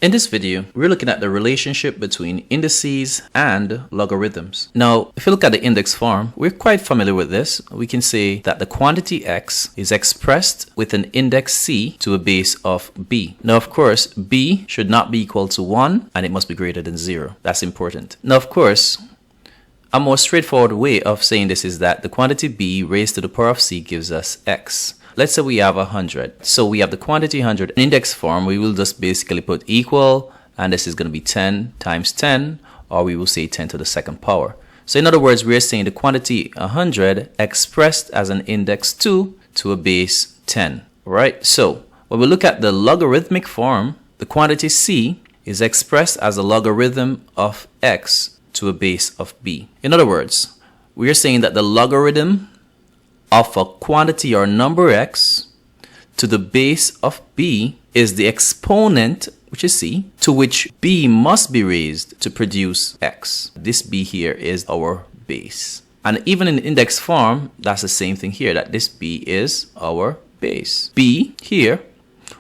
In this video, we're looking at the relationship between indices and logarithms. Now, if you look at the index form, we're quite familiar with this. We can say that the quantity x is expressed with an index c to a base of b. Now, of course, b should not be equal to 1 and it must be greater than 0. That's important. Now, of course, a more straightforward way of saying this is that the quantity b raised to the power of c gives us x. Let's say we have 100. So we have the quantity 100 in index form. We will just basically put equal, and this is going to be 10 times 10, or we will say 10 to the second power. So in other words, we're saying the quantity 100 expressed as an index 2 to a base 10. Right? So when we look at the logarithmic form, the quantity c is expressed as a logarithm of x to a base of b. In other words, we are saying that the logarithm of a quantity or number x to the base of b is the exponent, which is c, to which b must be raised to produce x. This b here is our base. And even in index form, that's the same thing here, that this b is our base. b here,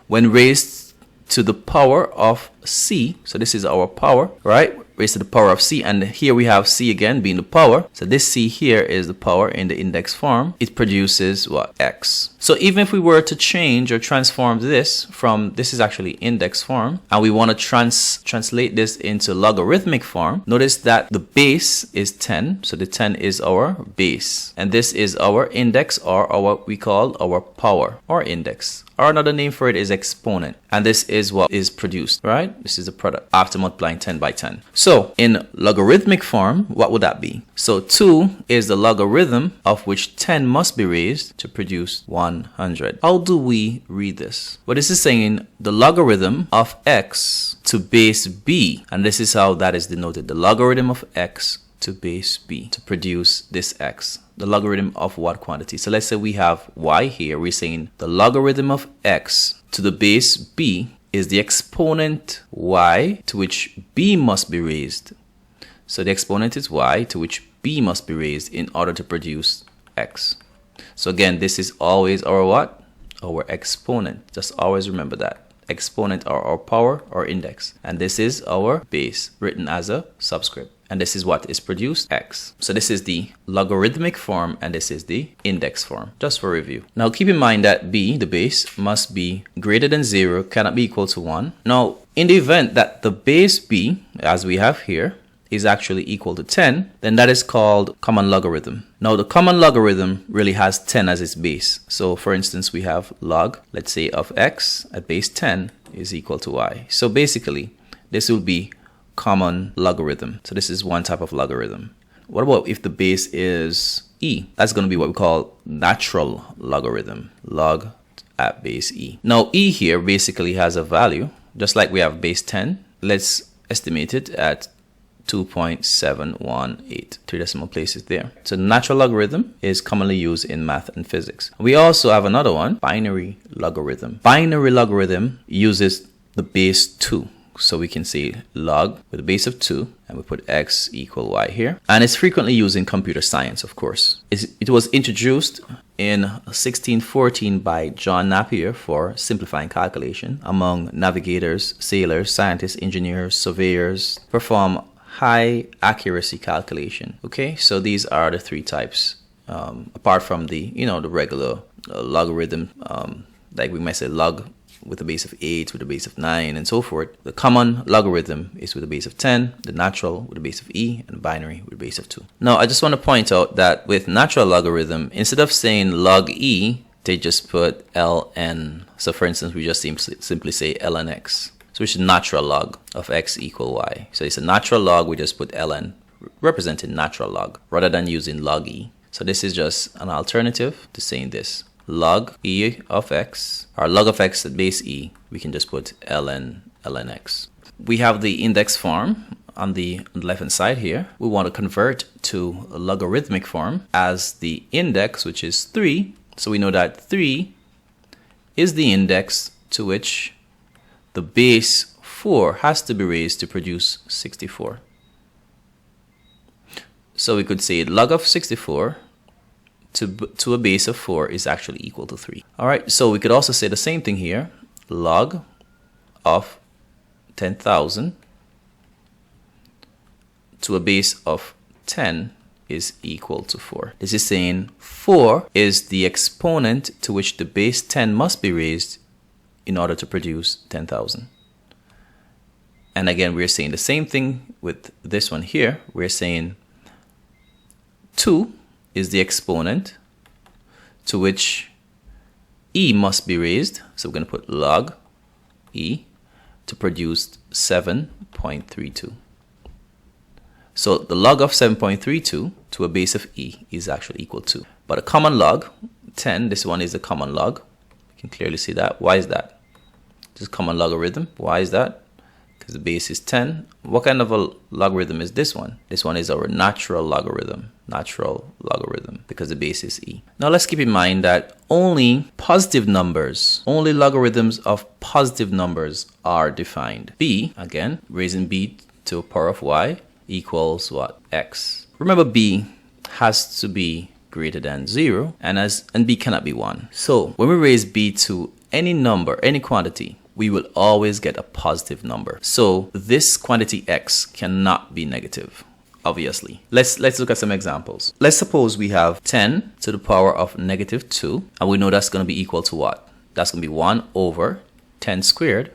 when raised to the power of c, so this is our power, right? Raised to the power of c, and here we have c again being the power. So this c here is the power in the index form. It produces what? X. So even if we were to change or transform this from, this is actually index form, and we want to translate this into logarithmic form, notice that the base is 10. So the 10 is our base, and this is our index, or our, what we call our power or index, or another name for it is exponent, and this is what is produced, right? This is the product after multiplying 10 by 10. So in logarithmic form, what would that be? So 2 is the logarithm of which 10 must be raised to produce 100. How do we read this? Well, this is saying the logarithm of x to base b, and this is how that is denoted. The logarithm of x to base b to produce this x. The logarithm of what quantity? So let's say we have y here. We're saying the logarithm of x to the base b is the exponent y to which b must be raised. So the exponent is y to which b must be raised in order to produce x. So again, this is always our what? Our exponent. Just always remember that. Exponent or our power or index. And this is our base written as a subscript. And this is what is produced, x. So this is the logarithmic form, and this is the index form, just for review. Now keep in mind that b, the base, must be greater than 0, cannot be equal to 1. Now, in the event that the base b, as we have here, is actually equal to 10, then that is called common logarithm. Now the common logarithm really has 10 as its base. So for instance, we have log, let's say, of x at base 10 is equal to y. So basically, this will be common logarithm. So this is one type of logarithm. What about if the base is e? That's going to be what we call natural logarithm, log at base e. Now e here basically has a value, just like we have base 10. Let's estimate it at 2.718, 3 decimal places there. So natural logarithm is commonly used in math and physics. We also have another one, binary logarithm. Binary logarithm uses the base 2. So we can say log with a base of 2, and we put x equal y here. And it's frequently used in computer science, of course. It was introduced in 1614 by John Napier for simplifying calculation among navigators, sailors, scientists, engineers, surveyors, perform high accuracy calculation. Okay, so these are the three types, apart from the, the regular logarithm, like we might say log with a base of 8, with a base of 9, and so forth. The common logarithm is with a base of 10, the natural with a base of e, and the binary with a base of 2. Now, I just want to point out that with natural logarithm, instead of saying log e, they just put ln. So for instance, we just simply say ln x. So which is natural log of x equal y. So it's a natural log, we just put ln, representing natural log, rather than using log e. So this is just an alternative to saying this. Log e of x, or log of x at base e, we can just put ln x. We have the index form on the left hand side here. We want to convert to a logarithmic form as the index, which is 3. So we know that 3 is the index to which the base 4 has to be raised to produce 64. So we could say log of 64 to a base of 4 is actually equal to 3. All right, so we could also say the same thing here. Log of 10,000 to a base of 10 is equal to 4. This is saying 4 is the exponent to which the base 10 must be raised in order to produce 10,000. And again, we're saying the same thing with this one here. We're saying 2 is the exponent to which e must be raised. So we're going to put log e to produce 7.32. So the log of 7.32 to a base of e is actually equal to. But a common log, 10, this one is a common log. You can clearly see that. Why is that? This is common logarithm. Why is that? Because the base is 10. What kind of a logarithm is this one? This one is our natural logarithm. Natural logarithm, because the base is e. Now let's keep in mind that only positive numbers, only logarithms of positive numbers are defined. B, again, raising b to a power of y equals what? X. Remember, b has to be greater than 0, and b cannot be 1. So when we raise b to any number, any quantity, we will always get a positive number. So this quantity x cannot be negative, obviously. Let's look at some examples. Let's suppose we have 10 to the power of negative 2, and we know that's going to be equal to what? That's going to be 1 over 10 squared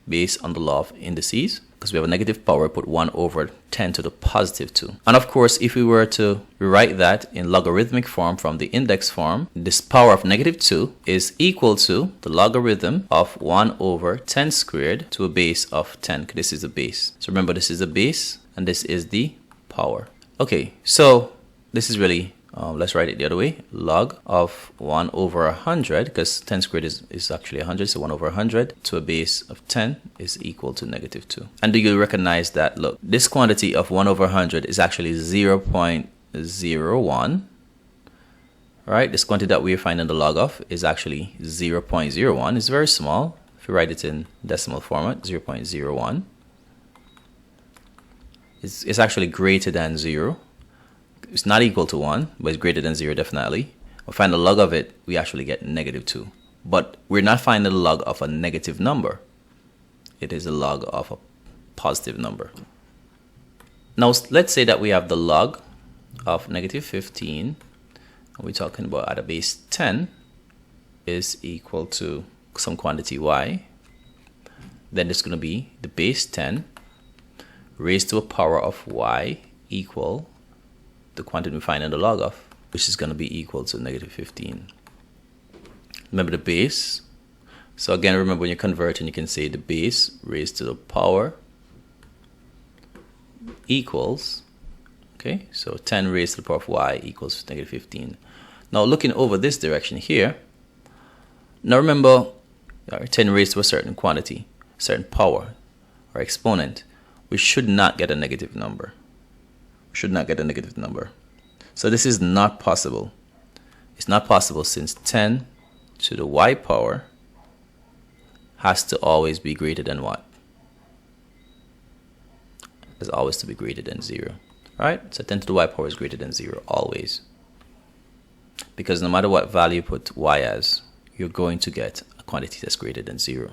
based on the law of indices. Because we have a negative power, put 1 over 10 to the positive 2. And of course, if we were to rewrite that in logarithmic form from the index form, this power of negative 2 is equal to the logarithm of 1 over 10 squared to a base of 10. This is the base. So remember, this is the base and this is the power. Okay, so this is really, let's write it the other way. Log of 1 over 100, because 10 squared is actually 100, so 1 over 100 to a base of 10 is equal to negative 2. And do you recognize that, look, this quantity of 1 over 100 is actually 0.01. Right? This quantity that we're finding the log of is actually 0.01. It's very small. If you write it in decimal format, 0.01. It's actually greater than 0. It's not equal to 1, but it's greater than 0 definitely. We find the log of it, we actually get negative 2. But we're not finding the log of a negative number. It is a log of a positive number. Now let's say that we have the log of negative 15, and we're talking about at a base 10 is equal to some quantity y. Then it's going to be the base 10 raised to a power of y equal the quantity we find in the log of, which is going to be equal to negative 15. Remember the base. So again, remember when you're converting, you can say the base raised to the power equals, okay, so 10 raised to the power of y equals negative 15. Now looking over this direction here, now remember 10 raised to a certain quantity, certain power or exponent, we should not get a negative number. Should not get a negative number. So this is not possible. It's not possible since 10 to the y power has to always be greater than what? It's always to be greater than 0. Right? So 10 to the y power is greater than 0 always. Because no matter what value you put y as, you're going to get a quantity that's greater than 0.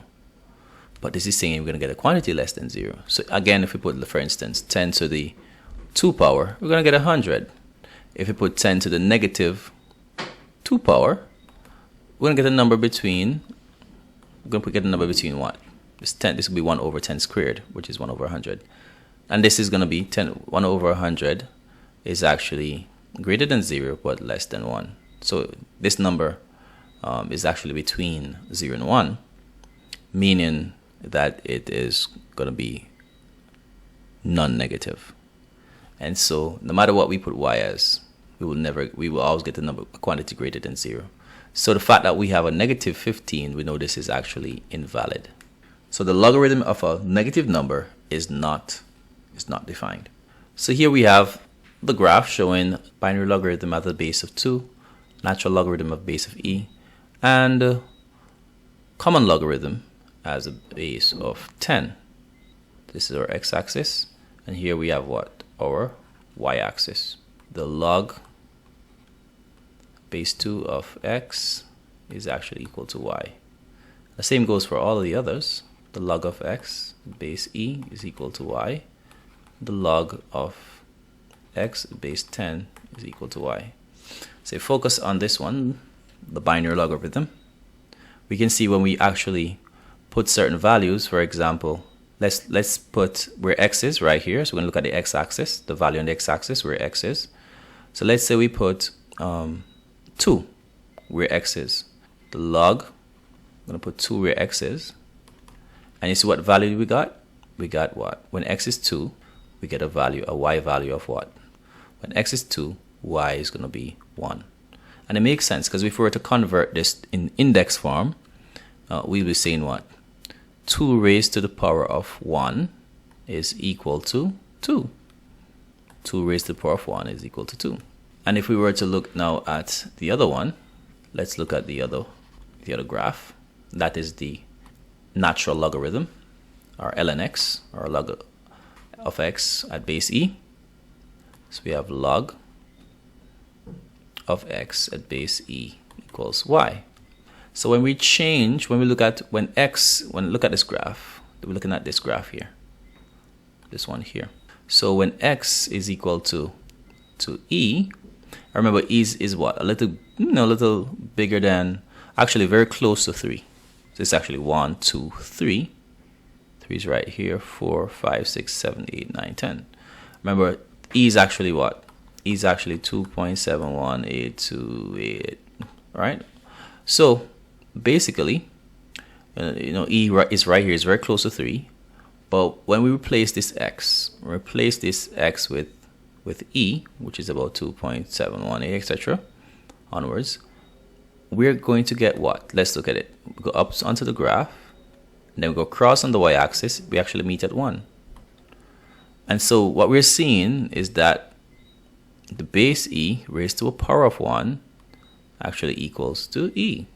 But this is saying we're going to get a quantity less than 0. So again, if we put, for instance, 10 to the 2 power, we're going to get 100. If we put 10 to the negative 2 power, we're going to get a number between, get a number between what? This will be 1 over 10 squared, which is 1 over 100. And this is going to be 1 over 100 is actually greater than 0, but less than 1. So this number is actually between 0 and 1, meaning that it is going to be non-negative. And so no matter what we put y as, we will always get a quantity greater than 0. So the fact that we have a negative 15, we know this is actually invalid. So the logarithm of a negative number is not defined. So here we have the graph showing binary logarithm at the base of 2, natural logarithm of base of e, and common logarithm as a base of 10. This is our x-axis, and here we have what? Our y-axis. The log base 2 of x is actually equal to y. The same goes for all of the others. the log of x base e is equal to y. The log of x base 10 is equal to y. So focus on this one, the binary logarithm. We can see when we actually put certain values, for example, let's put where x is right here. So we're going to look at the x-axis, the value on the x-axis where x is. So let's say we put 2 where x is. The log, I'm going to put 2 where x is. And you see what value we got? We got what? When x is 2, we get a value, a y value of what? When x is 2, y is going to be 1. And it makes sense because if we were to convert this in index form, we'll be saying what? 2 raised to the power of 1 is equal to 2. 2 raised to the power of 1 is equal to 2. And if we were to look now at the other one, let's look at the other graph. That is the natural logarithm, or ln x, or log of x at base e. So we have log of x at base e equals y. So when we look at look at this graph, we're looking at this graph here, this one here. So when x is equal to e, remember e is what? A little bigger than, actually very close to 3. So it's actually 1, 2, 3. 3 is right here, 4, 5, 6, 7, 8, 9, 10. Remember, e is actually what? E is actually 2.71828, right? So basically, e is right here, is very close to 3. But when we replace this x, with e, which is about 2.718, etc., onwards, we're going to get what? Let's look at it. We go up onto the graph, and then we go across on the y-axis. We actually meet at 1. And so what we're seeing is that the base e raised to a power of 1 actually equals to e.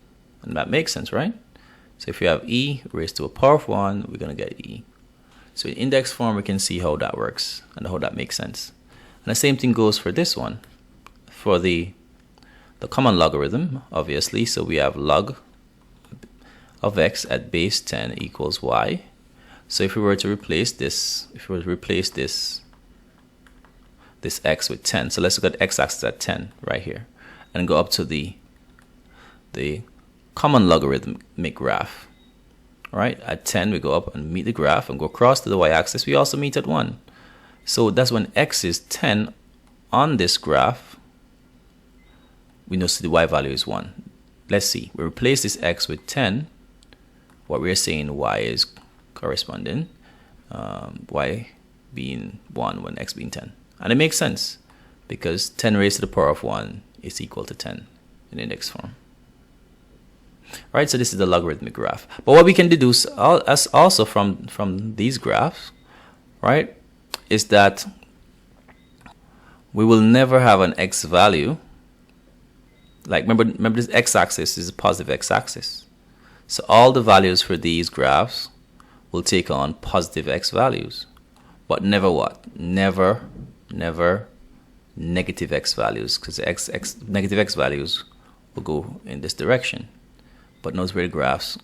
And that makes sense, right? So if you have e raised to a power of 1, we're going to get e. So in index form, we can see how that works and how that makes sense. And the same thing goes for this one, for the common logarithm, obviously. So we have log of x at base 10 equals y. So if we were to replace this, this x with 10, so let's look at x-axis at 10 right here, and go up to the common logarithmic graph. All right, at 10 we go up and meet the graph and go across to the y-axis. We also meet at 1. So that's when x is 10 on this graph. We know the y value is 1. Let's see. We replace this x with 10. What we're saying y is corresponding. Y being 1 when x being 10. And it makes sense because 10 raised to the power of 1 is equal to 10 in index form. Right, so this is the logarithmic graph. But what we can deduce also from these graphs, right, is that we will never have an x value. Like remember this x-axis is a positive x-axis. So all the values for these graphs will take on positive x values. But never what? Never negative x values, because negative x values will go in this direction. But notice where the graphs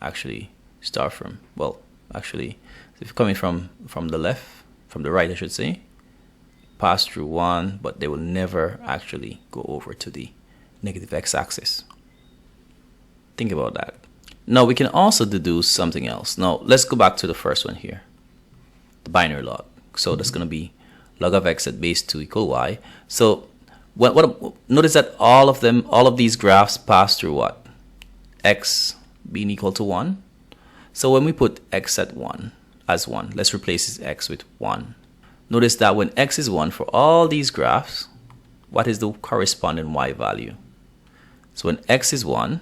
actually start from. Well, actually, if you're coming from the left, from the right, I should say, pass through 1, but they will never actually go over to the negative x-axis. Think about that. Now, we can also deduce something else. Now, let's go back to the first one here, the binary log. So that's going to be log of x at base 2 equal y. So notice that all of these graphs pass through what? X being equal to 1. So when we put x at 1 as 1, let's replace this x with 1. Notice that when x is 1 for all these graphs, what is the corresponding y value? So when x is 1,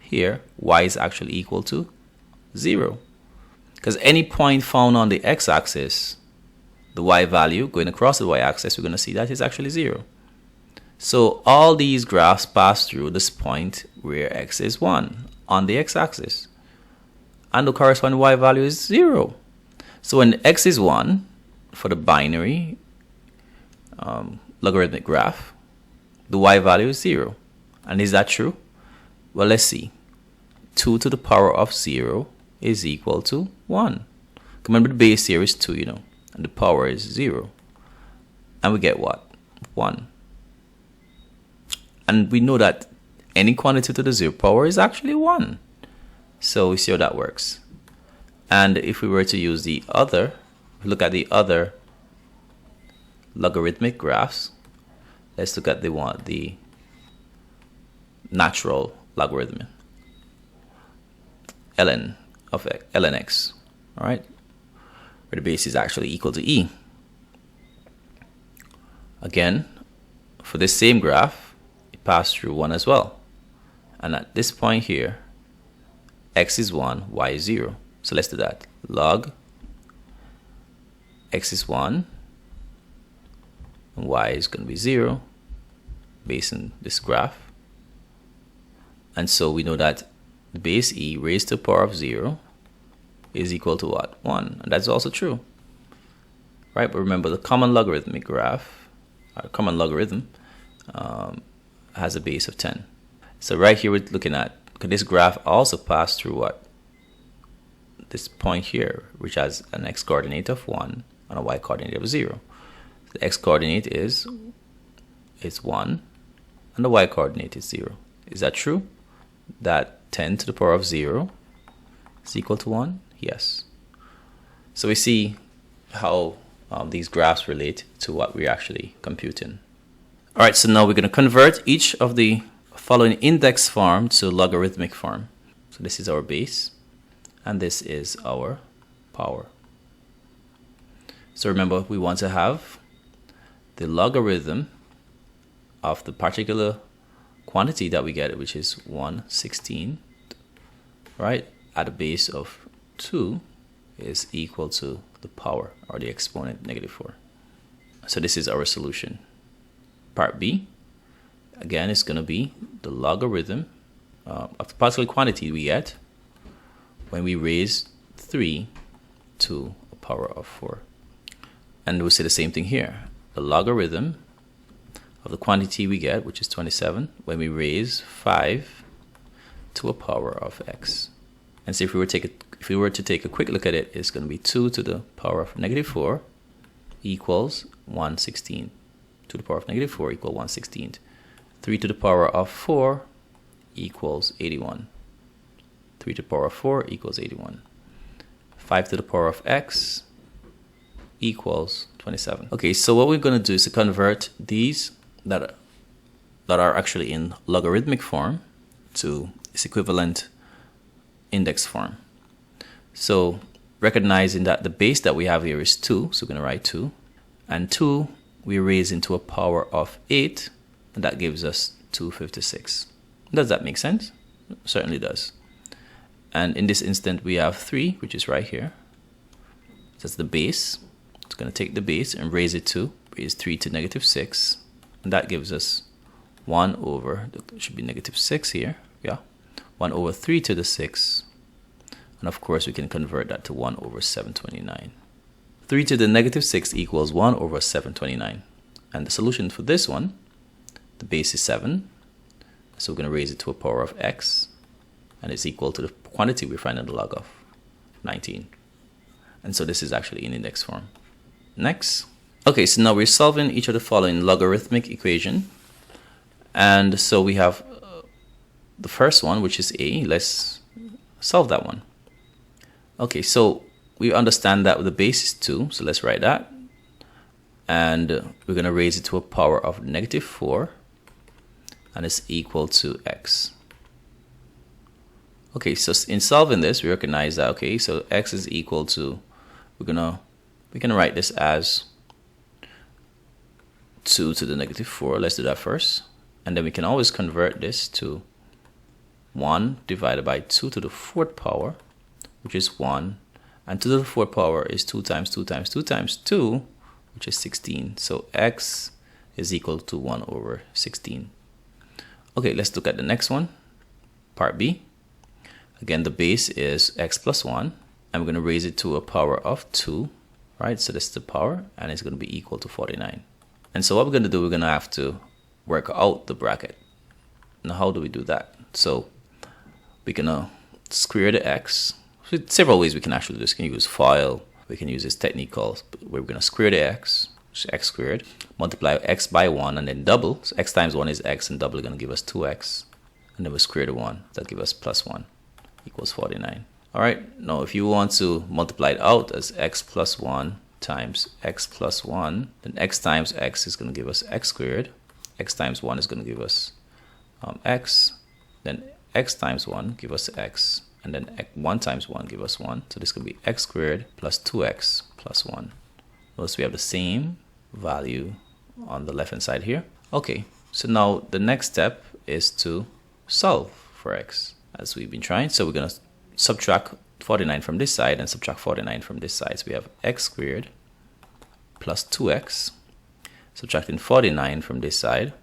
here y is actually equal to 0. Because any point found on the x-axis, the y value going across the y-axis, we're going to see that is actually 0. So all these graphs pass through this point where x is 1 on the x-axis. And the corresponding y value is 0. So when x is 1 for the binary logarithmic graph, the y value is 0. And is that true? Well, let's see. 2 to the power of 0 is equal to 1. Remember, the base here is 2, you know, and the power is 0. And we get what? 1. And we know that any quantity to the 0 power is actually 1. So we see how that works. And if we were to use the other, look at the other logarithmic graphs. Let's look at the natural logarithm, ln of ln x, all right, where the base is actually equal to e. Again, for this same graph, it passed through 1 as well. And at this point here, x is 1, y is 0. So let's do that. Log x is 1, and y is going to be 0 based on this graph. And so we know that the base e raised to the power of 0 is equal to what? 1. And that's also true. Right? But remember, the common logarithmic graph, or common logarithm, has a base of 10. So right here we're looking at, this graph also passed through what? This point here, which has an x coordinate of 1 and a y coordinate of 0. The x coordinate is 1 and the y coordinate is 0. Is that true? That 10 to the power of 0 is equal to 1? Yes. So we see how these graphs relate to what we're actually computing. All right, so now we're going to convert each of the following index form to logarithmic form. So this is our base, and this is our power. So remember, we want to have the logarithm of the particular quantity that we get, which is 1/16, right, at a base of 2 is equal to the power, or the exponent, -4. So this is our solution. Part B, again, is going to be the logarithm of the particular quantity we get when we raise 3 to a power of 4. And we'll say the same thing here. The logarithm of the quantity we get, which is 27, when we raise 5 to a power of x. And so if we were to take a quick look at it, it's going to be 2 to the power of -4 equals 1/16. 2 to the power of -4 equals 1/16. 3 to the power of 4 equals 81. 3 to the power of 4 equals 81. 5 to the power of x equals 27. Okay, so what we're going to do is to convert these that are actually in logarithmic form to its equivalent index form. So recognizing that the base that we have here is 2, so we're going to write 2. And 2 we raise into a power of 8, and that gives us 256. Does that make sense? It certainly does. And in this instant we have 3, which is right here. That's the base. It's going to take the base and raise 3 to -6, and that gives us 1 over, it should be -6 here, yeah, 1 over 3 to the 6, and of course we can convert that to 1 over 729. 3 to the -6 equals 1 over 729, and the solution for this one, the base is 7, so we're going to raise it to a power of x, and it's equal to the quantity we're finding the log of, 19. And so this is actually in index form. Next. Okay, so now we're solving each of the following logarithmic equation. And so we have the first one, which is a. Let's solve that one. Okay, so we understand that the base is 2, so let's write that. And we're going to raise it to a power of -4, and it's equal to x. Okay, so in solving this, we recognize that, okay, so x is equal to, we can write this as 2 to the -4. Let's do that first. And then we can always convert this to 1 divided by 2 to the 4th power, which is 1. And 2 to the 4th power is 2 times 2 times 2 times 2, which is 16. So x is equal to 1 over 16. Okay, let's look at the next one, part B. Again, the base is x plus 1, and we're going to raise it to a power of 2, right? So this is the power, and it's going to be equal to 49. And so what we're going to do, we're going to have to work out the bracket. Now, how do we do that? So we're gonna square the x. So several ways we can actually do this. We can use FOIL. We can use this technique called where we're gonna square the x, so x squared, multiply x by 1 and then double. So x times 1 is x, and double is gonna give us 2x. And then we square the 1, that'll give us plus 1 equals 49. All right, now if you want to multiply it out as x plus 1 times x plus 1, then x times x is going to give us x squared. X times 1 is going to give us x. Then x times 1 give us x. And then 1 times 1 give us 1. So this could be x squared plus 2x plus 1. Notice we have the same value on the left hand side here. Okay, so now the next step is to solve for x as we've been trying. So we're going to subtract 49 from this side and subtract 49 from this side. So we have x squared plus 2x. Subtracting 49 from this side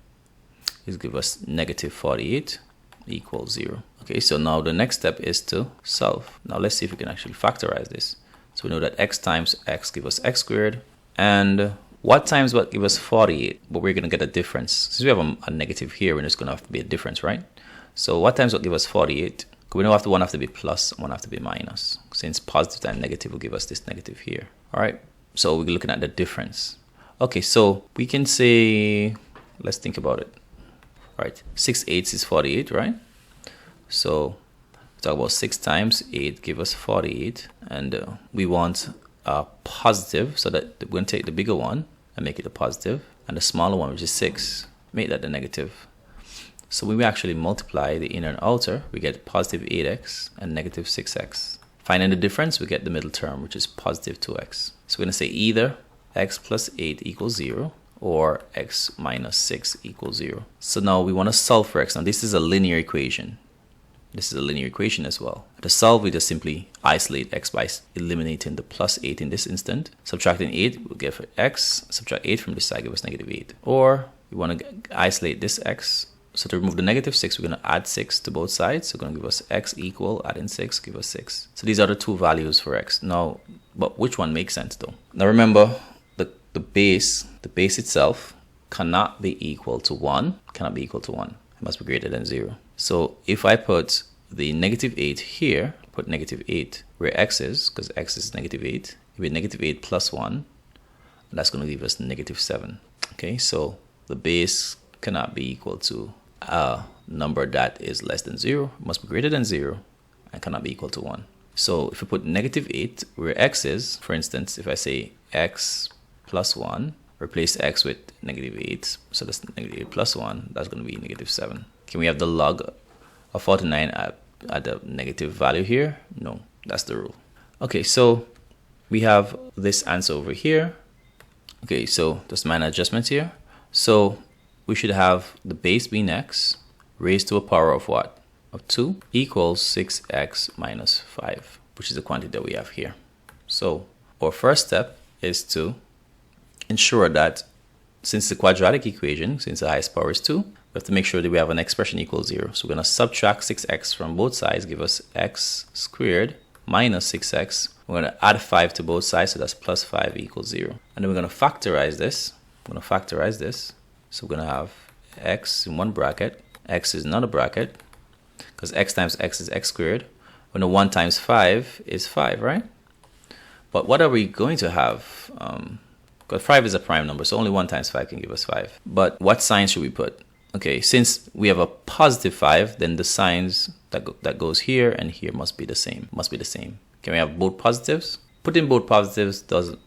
is give us negative 48 equals 0. Okay, so now the next step is to solve. Now let's see if we can actually factorize this. So we know that x times x give us x squared, and what times what give us 48, but we're going to get a difference. Since we have a negative here, and it's going to have to be a difference, right? So what times what give us 48? We know one have to be plus, one have to be minus. Since positive times negative will give us this negative here. All right, so we're looking at the difference. Okay, so we can say, let's think about it. All right, 6 eighths is 48, right? So talk about 6 times 8 give us 48, and we want a positive, so that we're going to take the bigger one and make it a positive, and the smaller one, which is 6, make that the negative. So when we actually multiply the inner and outer, we get positive 8x and negative 6x. Finding the difference, we get the middle term, which is positive 2x. So we're going to say either x plus 8 equals 0 or x minus 6 equals 0. So now we want to solve for x. Now this is a linear equation. This is a linear equation as well. To solve, we just simply isolate x by eliminating the plus 8 in this instant. Subtracting 8 will give x. Subtract 8 from this side, give us negative 8. Or we want to isolate this x. So to remove the negative 6, we're going to add 6 to both sides. So we're going to give us x equal, adding 6, give us 6. So these are the two values for x. Now, but which one makes sense though? Now remember, the base itself cannot be equal to 1. Cannot be equal to 1. It must be greater than 0. So if I put the negative 8 here, put negative 8 where x is, because x is negative 8, it will be negative 8 plus 1. And that's going to give us negative 7. Okay, so the base cannot be equal to a number that is less than 0, must be greater than 0, and cannot be equal to 1. So if we put negative 8 where x is, for instance, if I say x plus 1, replace x with negative 8, so that's negative 8 plus 1, that's going to be negative 7. Can we have the log of 49 at the negative value here? No, that's the rule. Okay, so we have this answer over here. Okay, so just minor adjustments here. So we should have the base being x raised to a power of what? Of 2 equals 6x minus 5, which is the quantity that we have here. So our first step is to ensure that since the quadratic equation, since the highest power is 2, we have to make sure that we have an expression equals 0. So we're going to subtract 6x from both sides, give us x squared minus 6x. We're going to add 5 to both sides, so that's plus 5 equals 0. And then we're going to factorize this. We're going to factorize this. So we're going to have x in one bracket, x is another bracket, because x times x is x squared. We know 1 times 5 is 5, right? But what are we going to have? Because 5 is a prime number, so only 1 times 5 can give us 5. But what sign should we put? Okay, since we have a positive 5, then the signs that goes here and here must be the same. Can we have both positives? Putting both positives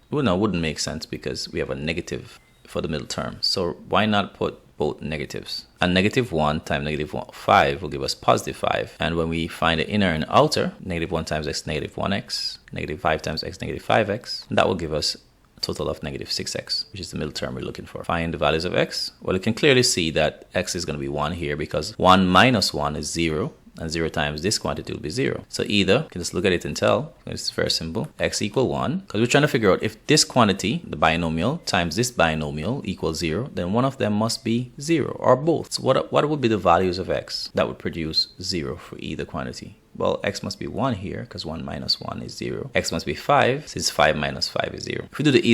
wouldn't make sense because we have a negative for the middle term. So why not put both negatives? And negative 1 times negative 5 will give us positive 5. And when we find the inner and outer, negative 1 times x, negative 1x, negative 5 times x, negative 5x, that will give us a total of negative 6x, which is the middle term we're looking for. Find the values of x. Well, you can clearly see that x is going to be 1 here because 1 minus 1 is 0. And 0 times this quantity will be 0. So either, you can just look at it and tell, it's very simple, x equal 1. Because we're trying to figure out if this quantity, the binomial, times this binomial equals 0, then one of them must be 0, or both. So what would be the values of x that would produce 0 for either quantity? Well, x must be 1 here, because 1 minus 1 is 0. X must be 5, since 5 minus 5 is 0. If we do the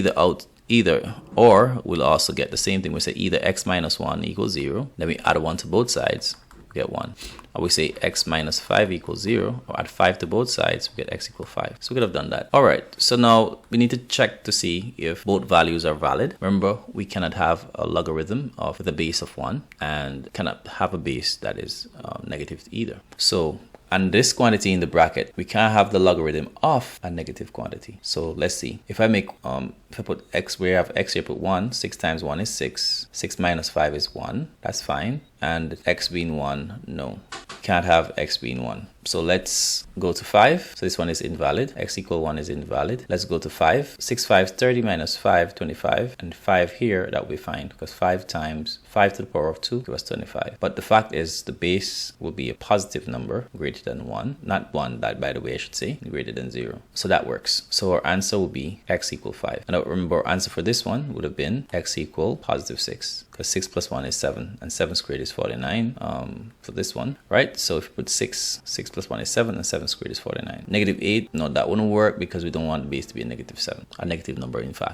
either or, we'll also get the same thing. We say either x minus 1 equals 0, then we add 1 to both sides. we get 1. Or we say x minus 5 equals 0, or add 5 to both sides, we get x equals 5. So we could have done that. Alright, so now we need to check to see if both values are valid. Remember, we cannot have a logarithm with a base of 1 and cannot have a base that is negative either. So, and this quantity in the bracket, we can't have the logarithm of a negative quantity. So let's see. If I make, if I put x, where I have x here, put 1, 6 times 1 is 6. 6 minus 5 is 1. That's fine. And x being 1, no. Can't have x being 1. So let's go to 5. So this one is invalid. X equal 1 is invalid. Let's go to 5. 6 5 is 30 minus 5, 25. And 5 here, that will be fine because 5 times 5 to the power of 2 gives us 25. But the fact is the base will be a positive number greater than 1. Not 1, that by the way I should say, greater than 0. So that works. So our answer will be x equal 5. And remember our answer for this one would have been x equal positive 6. Because 6 plus 1 is 7. And 7 squared is 49 for this one. Right? So if you put 6 plus 1 is 7 and 7 squared is 49. Negative 8, no, that wouldn't work because we don't want the base to be a negative 7. A negative number in fact.